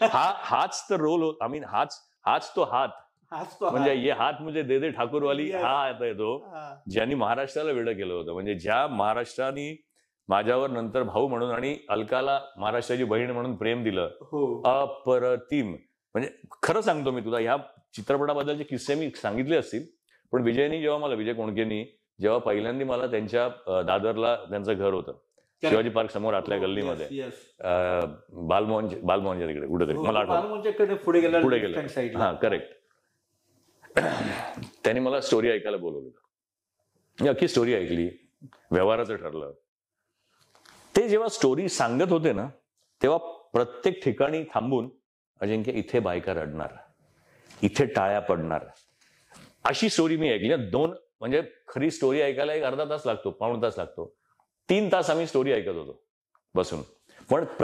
हाच तर role I mean हाच तो हात म्हणजे ये हात मुझे दे दे ठाकूरवाली हा आता येतो ज्यांनी महाराष्ट्राला वेडं केलं होतं. म्हणजे ज्या महाराष्ट्राने माझ्यावर नंतर भाऊ म्हणून आणि अलकाला महाराष्ट्राची बहीण म्हणून प्रेम दिलं, अप्रतिम. म्हणजे खरं सांगतो मी तुला, ह्या चित्रपटाबद्दलचे किस्से मी सांगितले असतील, पण विजयनी जेव्हा मला, विजय कोणकेनी जेव्हा पहिल्यांदा मला त्यांच्या दादरला त्यांचं घर होतं शिवाजी पार्क समोर आतल्या गल्लीमध्ये, बालमोहनच्या तिकडे कुठेतरी, मला आठवतं पुढे गेलं, हा करेक्ट. त्यांनी मला स्टोरी ऐकायला बोलवलं. मी अख्खी स्टोरी ऐकली, व्यवहाराचं ठरलं. ते जेव्हा स्टोरी सांगत होते ना, तेव्हा प्रत्येक ठिकाणी थांबून, अजिंक्य इथे बायका रडणार, इथे टाळ्या पडणार, अशी स्टोरी मी ऐकली. 2 म्हणजे खरी स्टोरी ऐकायला 1 अर्धा तास लागतो, 1.25 तास लागतो. 3 तास आम्ही स्टोरी ऐकत होतो बसून. पण